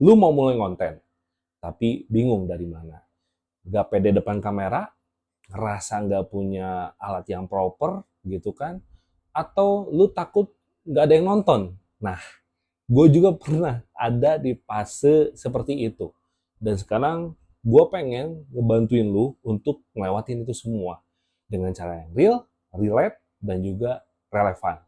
Lu mau mulai konten, tapi bingung dari mana. Gak pede depan kamera, ngerasa gak punya alat yang proper gitu kan. Atau lu takut gak ada yang nonton. Nah, gue juga pernah ada di fase seperti itu. Dan sekarang gue pengen ngebantuin lu untuk ngelewatin itu semua. Dengan cara yang real, relate, dan juga relevan.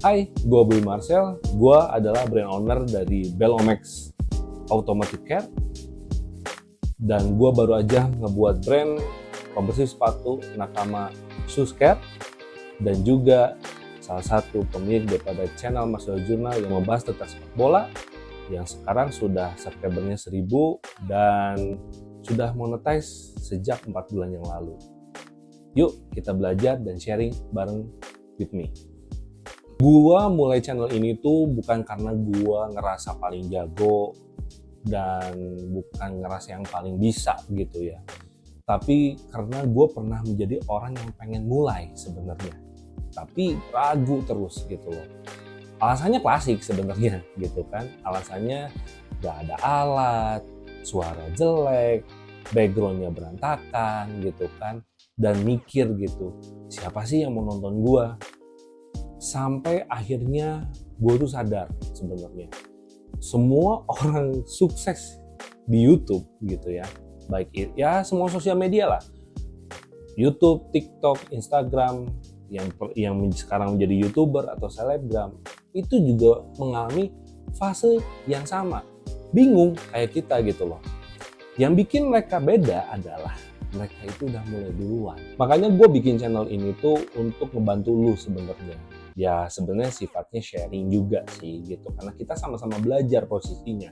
Hai, gue Boy Marcel. Gue adalah brand owner dari Bellomex Automotive Care. Dan gue baru aja ngebuat brand pembersih sepatu Nakama Shoes Care. Dan juga salah satu pemilik daripada channel Marcel Journal yang membahas tentang sepak bola. Yang sekarang sudah subscribernya 1000 dan sudah monetize sejak 4 bulan yang lalu. Yuk kita belajar dan sharing bareng with me. Gua mulai channel ini tuh bukan karena gua ngerasa paling jago dan bukan ngerasa yang paling bisa gitu ya. Tapi karena gue pernah menjadi orang yang pengen mulai sebenarnya. Tapi ragu terus gitu loh. Alasannya klasik sebenarnya gitu kan. Alasannya gak ada alat, suara jelek, backgroundnya berantakan gitu kan. Dan mikir gitu, siapa sih yang mau nonton gue? Sampai akhirnya gue tuh sadar sebenarnya semua orang sukses di YouTube gitu ya, baik ya semua sosial media lah, YouTube, TikTok, Instagram, yang sekarang menjadi YouTuber atau selebgram, itu juga mengalami fase yang sama, bingung kayak kita gitu loh. Yang bikin mereka beda adalah mereka itu udah mulai duluan. Makanya gue bikin channel ini tuh untuk ngebantu lu sebenarnya. Ya sebenarnya sifatnya sharing juga sih gitu, karena kita sama-sama belajar posisinya.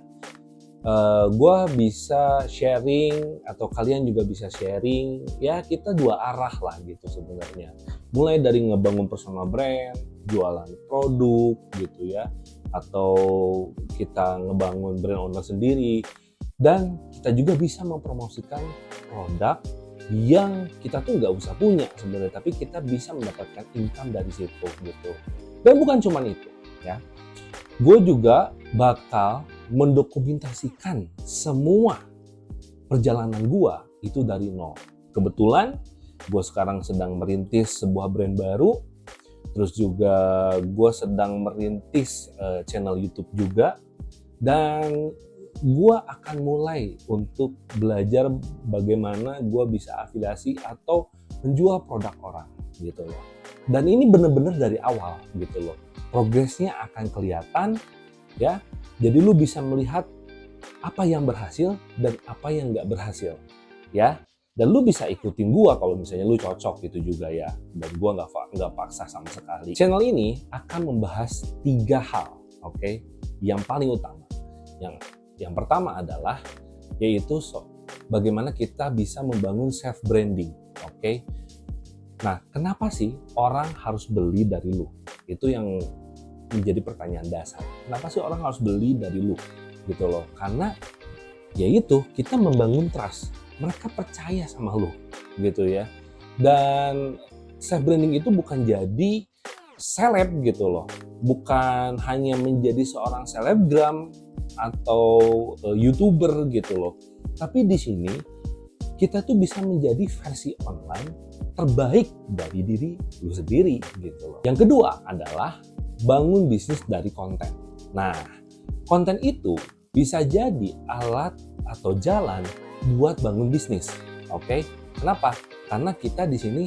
Gue bisa sharing atau kalian juga bisa sharing, ya kita dua arah lah gitu sebenarnya. Mulai dari ngebangun personal brand, jualan produk gitu ya, atau kita ngebangun brand owner sendiri, dan kita juga bisa mempromosikan produk yang kita tuh nggak usah punya sebenarnya, tapi kita bisa mendapatkan income dari situ gitu. Dan bukan cuma itu ya, gue juga bakal mendokumentasikan semua perjalanan gue itu dari nol. Kebetulan gue sekarang sedang merintis sebuah brand baru, terus juga gue sedang merintis channel YouTube juga, dan gue akan mulai untuk belajar bagaimana gue bisa afiliasi atau menjual produk orang gitu loh. Dan ini bener-bener dari awal gitu loh. Progresnya akan kelihatan ya. Jadi lu bisa melihat apa yang berhasil dan apa yang nggak berhasil ya. Dan lu bisa ikutin gue kalau misalnya lu cocok gitu juga ya. Dan gue nggak paksa sama sekali. Channel ini akan membahas 3 hal, oke? Yang paling utama. Yang pertama adalah yaitu bagaimana kita bisa membangun self branding, oke? Nah, kenapa sih orang harus beli dari lu? Itu yang menjadi pertanyaan dasar. Kenapa sih orang harus beli dari lu? Gitu loh. Karena yaitu kita membangun trust. Mereka percaya sama lu, gitu ya. Dan self branding itu bukan jadi seleb gitu loh. Bukan hanya menjadi seorang selebgram atau YouTuber gitu loh. Tapi di sini kita tuh bisa menjadi versi online terbaik dari diri lu sendiri gitu loh. Yang kedua adalah bangun bisnis dari konten. Nah, konten itu bisa jadi alat atau jalan buat bangun bisnis. Oke? Kenapa? Karena kita di sini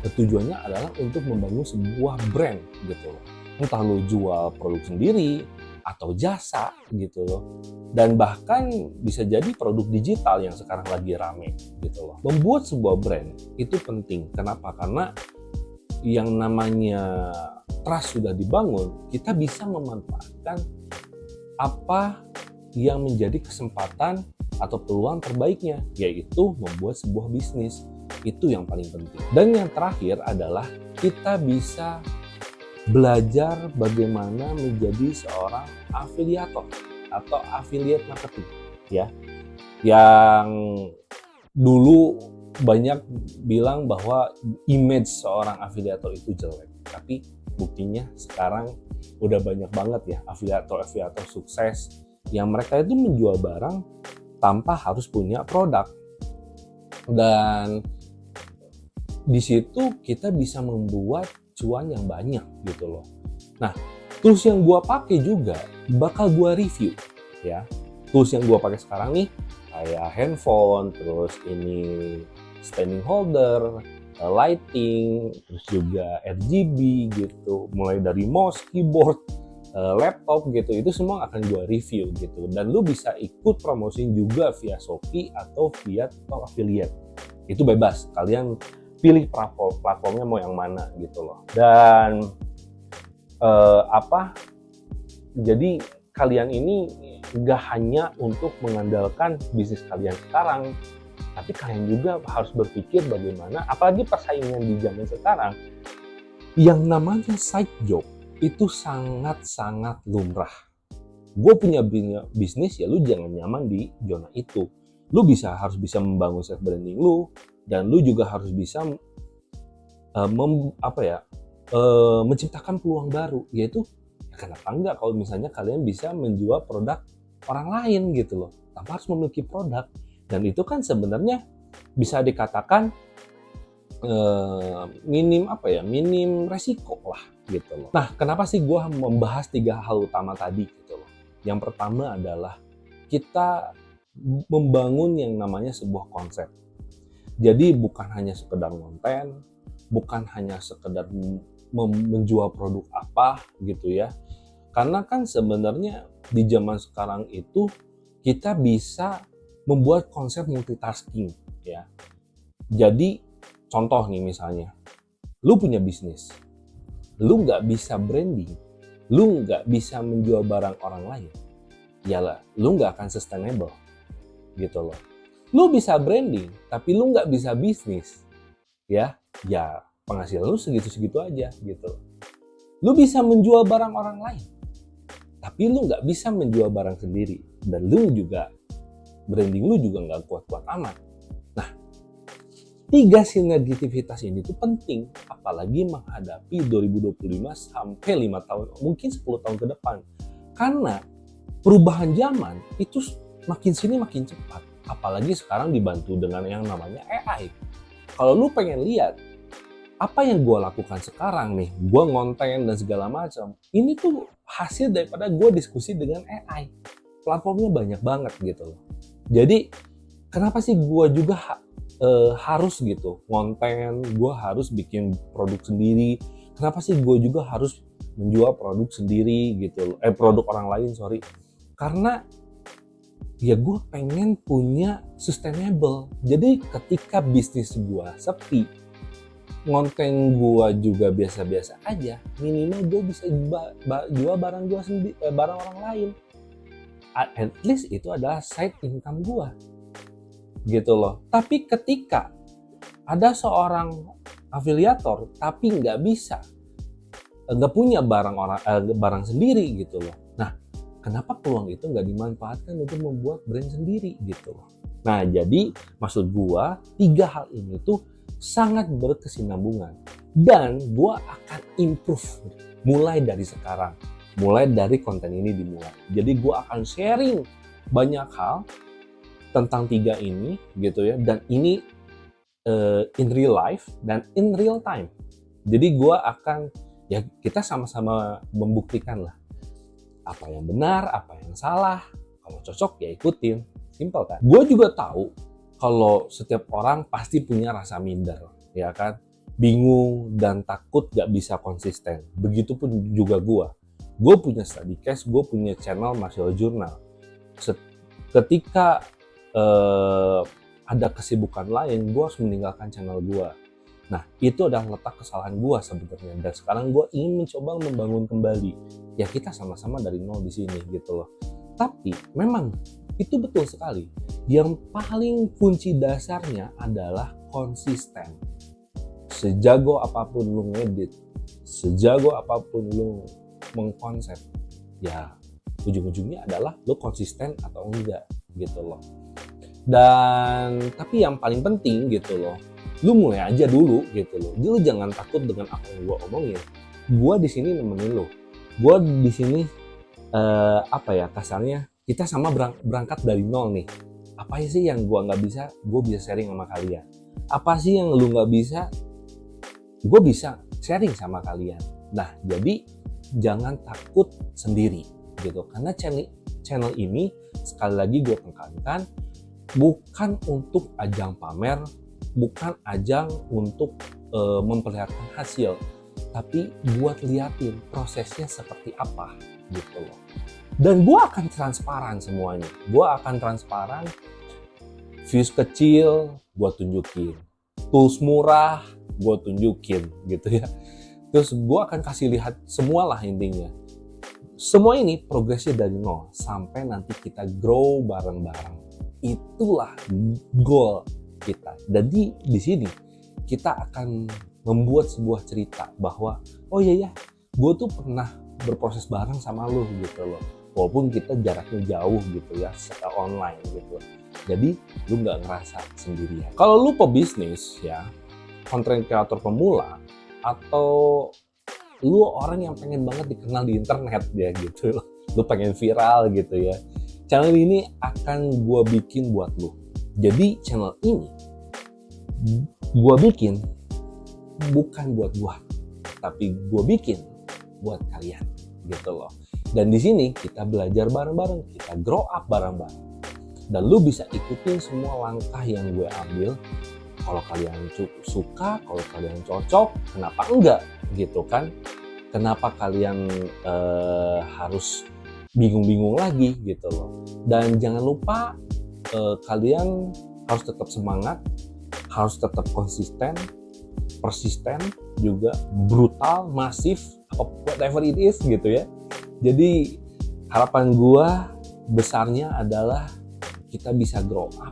tujuannya adalah untuk membangun sebuah brand gitu loh. Entah lu jual produk sendiri atau jasa gitu loh. Dan bahkan bisa jadi produk digital yang sekarang lagi rame gitu loh. Membuat sebuah brand itu penting. Kenapa? Karena yang namanya trust sudah dibangun, kita bisa memanfaatkan apa yang menjadi kesempatan atau peluang terbaiknya, yaitu membuat sebuah bisnis. Itu yang paling penting. Dan yang terakhir adalah kita bisa belajar bagaimana menjadi seorang afiliator atau affiliate marketing. ya. Yang dulu banyak bilang bahwa image seorang afiliator itu jelek, tapi buktinya sekarang udah banyak banget ya afiliator sukses yang mereka itu menjual barang tanpa harus punya produk. Dan di situ kita bisa membuat cuan yang banyak gitu loh. Nah, tools yang gua pakai juga bakal gua review ya. Tools yang gua pakai sekarang nih kayak handphone, terus ini standing holder, lighting, terus juga RGB gitu, mulai dari mouse, keyboard, laptop gitu, itu semua akan gua review gitu. Dan lu bisa ikut promosiin juga via Shopee atau via TikTok affiliate. Itu bebas, kalian pilih platformnya mau yang mana gitu loh. Dan jadi kalian ini nggak hanya untuk mengandalkan bisnis kalian sekarang, tapi kalian juga harus berpikir bagaimana, apalagi persaingan di zaman sekarang, yang namanya side job itu sangat-sangat lumrah. Gue punya bisnis, ya lu jangan nyaman di zona itu. Lu harus bisa membangun self branding lu, dan lu juga harus bisa menciptakan peluang baru, yaitu kenapa enggak kalau misalnya kalian bisa menjual produk orang lain gitu loh, tanpa harus memiliki produk. Dan itu kan sebenarnya bisa dikatakan minim resiko lah gitu loh. Nah, kenapa sih gue membahas 3 hal utama tadi gitu loh. Yang pertama adalah kita membangun yang namanya sebuah konsep. Jadi bukan hanya sekedar konten, bukan hanya sekedar menjual produk apa gitu ya. Karena kan sebenarnya di zaman sekarang itu kita bisa membuat konsep multitasking ya. Jadi contoh nih misalnya, lu punya bisnis, lu nggak bisa branding, lu nggak bisa menjual barang orang lain, yalah lu nggak akan sustainable gitu loh. Lu bisa branding, tapi lu nggak bisa bisnis, ya penghasilan lu segitu-segitu aja gitu. Lu bisa menjual barang orang lain, tapi lu nggak bisa menjual barang sendiri, dan lu juga branding lu juga nggak kuat-kuat amat. Nah, 3 sinergitivitas ini tuh penting, apalagi menghadapi 2025 sampai 5 tahun, mungkin 10 tahun ke depan. Karena perubahan zaman itu makin sini makin cepat, apalagi sekarang dibantu dengan yang namanya AI. Kalau lu pengen lihat apa yang gue lakukan sekarang nih, gue ngonten dan segala macam, ini tuh hasil daripada gue diskusi dengan AI. Platformnya banyak banget gitu loh. Jadi kenapa sih gue juga harus gitu ngonten, gue harus bikin produk sendiri, kenapa sih gue juga harus menjual produk sendiri gitu loh, produk orang lain sorry, karena ya gue pengen punya sustainable. Jadi ketika bisnis gue sepi, ngonten gue juga biasa-biasa aja, minimal gue bisa jual barang gue sendiri, barang orang lain. At least itu adalah side income gue gitu loh. Tapi ketika ada seorang afiliator tapi nggak punya barang sendiri gitu loh. Nah, kenapa peluang itu nggak dimanfaatkan untuk membuat brand sendiri gitu loh. Nah, jadi maksud gue 3 hal ini tuh sangat berkesinambungan, dan gue akan improve mulai dari sekarang, mulai dari konten ini dimulai. Jadi gue akan sharing banyak hal tentang 3 ini gitu ya, dan ini in real life dan in real time. Jadi gue akan, ya kita sama-sama membuktikan lah apa yang benar, apa yang salah. Kalau cocok ya ikutin, simple kan. Gue juga tahu kalau setiap orang pasti punya rasa minder, ya kan? Bingung dan takut gak bisa konsisten. Begitupun juga gue. Gue punya study case, gue punya channel Martial Journal. Ketika ada kesibukan lain, gue harus meninggalkan channel gue. Nah, itu adalah letak kesalahan gue sebenarnya. Dan sekarang gue ingin mencoba membangun kembali. Ya kita sama-sama dari nol di sini gitu loh. Tapi memang itu betul sekali. Yang paling kunci dasarnya adalah konsisten. Sejago apapun lu ngedit, sejago apapun lu mengkonsep, ya ujung-ujungnya adalah lu konsisten atau enggak. gitu loh. Dan tapi yang paling penting gitu loh, lu mulai aja dulu gitu loh. Lu jangan takut dengan apa yang gue omongin. Gue di sini nemenin lu. Gue di sini kasarnya kita sama berangkat dari nol nih. Apa sih yang gue nggak bisa, gue bisa sharing sama kalian. Apa sih yang lu nggak bisa, gue bisa sharing sama kalian. Nah, jadi jangan takut sendiri gitu. Karena channel ini sekali lagi gue tekankan, bukan untuk ajang pamer, bukan ajang untuk memperlihatkan hasil, tapi buat liatin prosesnya seperti apa gitu loh. Dan gue akan transparan semuanya. Gue akan transparan, views kecil gue tunjukin, tools murah gue tunjukin gitu ya. Terus gue akan kasih lihat semua lah intinya. Semua ini progresnya dari nol sampai nanti kita grow bareng-bareng. Itulah goal kita. Jadi di sini kita akan membuat sebuah cerita bahwa oh iya ya, gue tuh pernah berproses bareng sama lu gitu loh. Walaupun kita jaraknya jauh gitu ya, secara online gitu. Jadi lu nggak ngerasa sendirian. Kalau lu pebisnis ya, content creator pemula, atau lu orang yang pengen banget dikenal di internet ya gitu loh. Lu pengen viral gitu ya. Channel ini akan gue bikin buat lu. Jadi channel ini gue bikin bukan buat gue, tapi gue bikin buat kalian gitu loh. Dan di sini kita belajar bareng-bareng, kita grow up bareng-bareng. Dan lu bisa ikutin semua langkah yang gue ambil. Kalau kalian suka, kalau kalian cocok, kenapa enggak gitu kan? Kenapa kalian harus bingung-bingung lagi gitu loh. Dan jangan lupa kalian harus tetap semangat, harus tetap konsisten, persisten, juga brutal, masif, whatever it is gitu ya. Jadi harapan gua besarnya adalah kita bisa grow up,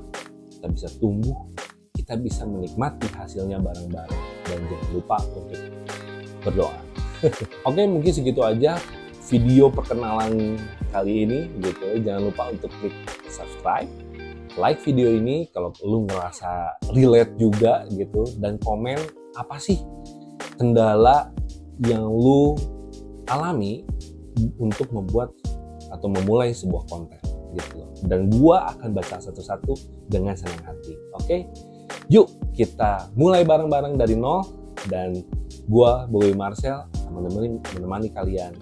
kita bisa tumbuh, kita bisa menikmati hasilnya bareng-bareng. Dan jangan lupa untuk berdoa. Oke, mungkin segitu aja video perkenalan kali ini gitu. Jangan lupa untuk klik subscribe, like video ini kalau lu ngerasa relate juga gitu, dan komen apa sih kendala yang lu alami untuk membuat atau memulai sebuah konten gitu loh. Dan gua akan baca satu-satu dengan senang hati. Oke? Yuk kita mulai bareng-bareng dari nol, dan gua Bowie Marcel menemani kalian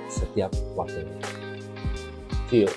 setiap waktunya. See you.